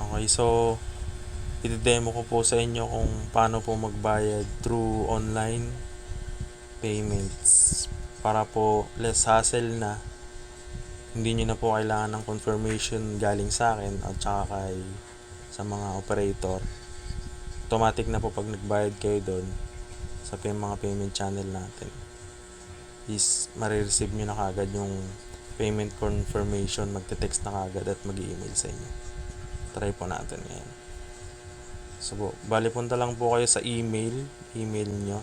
Okay, so i-demo ko po sa inyo kung paano po magbayad through online payments para po less hassle na. Hindi nyo na po kailangan ng confirmation galing sa akin at saka sa mga operator. Automatic na po pag nagbayad kayo doon sa mga payment channel natin is marireceive nyo na kagad yung payment confirmation, magte-text na kagad at mag-email sa inyo. Try po natin ngayon. So, bali punta lang po kayo sa email nyo.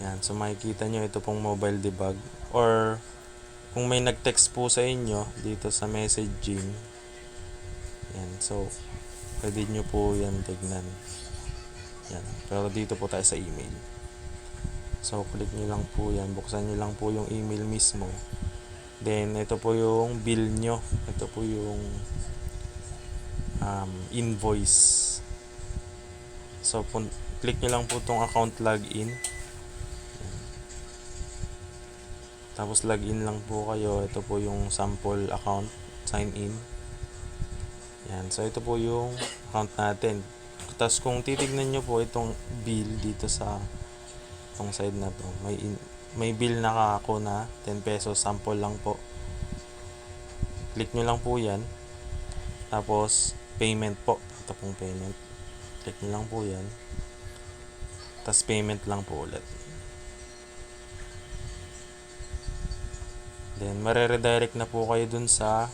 Yan, so makikita nyo ito pong mobile debug, or kung may nag-text po sa inyo dito sa messaging, yan, so pwede nyo po yan tignan. Yan, pero dito po tayo sa email. So click nyo lang po yan, buksan nyo lang po yung email mismo. Then ito po yung bill nyo, ito po yung invoice. So click nyo lang po tong account login. Tapos login lang po kayo. Ito po yung sample account, sign in. Yan, so ito po yung account natin. Tapos kung titignan nyo po itong bill dito sa itong side na to, may bill na ako na 10 pesos, sample lang po. Click nyo lang po yan. Tapos payment po, ito pong payment. Click nyo lang po yan. Tapos payment lang po ulit. Then mare-redirect na po kayo dun sa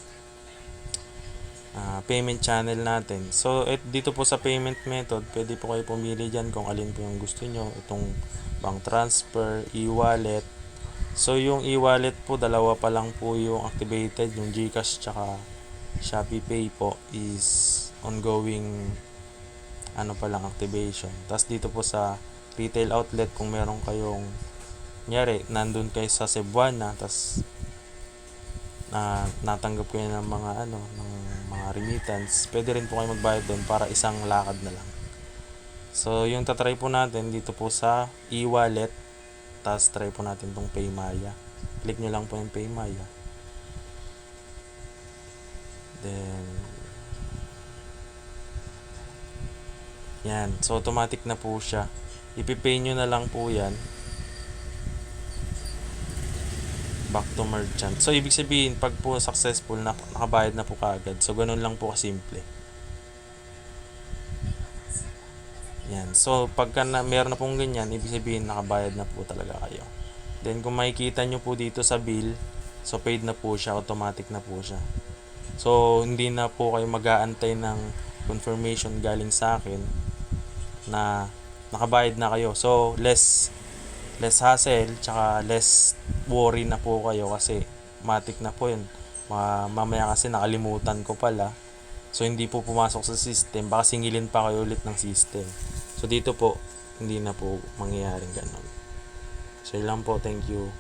payment channel natin. So dito po sa payment method, pwede po kayo pumili dyan kung alin po yung gusto nyo. Itong bank transfer, e-wallet. So yung e-wallet po, dalawa pa lang po yung activated. Yung GCash tsaka Shopee Pay po is ongoing pa lang activation. Tapos dito po sa retail outlet, kung meron kayong kunyari, nandun kayo sa Cebuana, tapos natanggap kayo ng mga ng mga remittance, pwede rin po kayo magbayad doon para isang lakad na lang. So yung tatry po natin dito po sa e-wallet, tapos try po natin tong Paymaya. Click nyo lang po yung Paymaya. Then yan, so automatic na po siya. Ipipay nyo na lang po yan back to merchant. So ibig sabihin, pag po successful, nakabayad na po kaagad. So ganun lang po kasimple. Yan. So pagka meron na pong ganyan, ibig sabihin nakabayad na po talaga kayo. Then kung makikita nyo po dito sa bill, so paid na po siya, automatic na po siya. So hindi na po kayo mag-aantay ng confirmation galing sa akin na nakabayad na kayo. So less hassle, tsaka less worry na po kayo kasi matik na po yun. Mamaya kasi nakalimutan ko pala, so hindi po pumasok sa system, baka singilin pa kayo ulit ng system. So dito po hindi na po mangyayaring ganun. So yun lang po, thank you.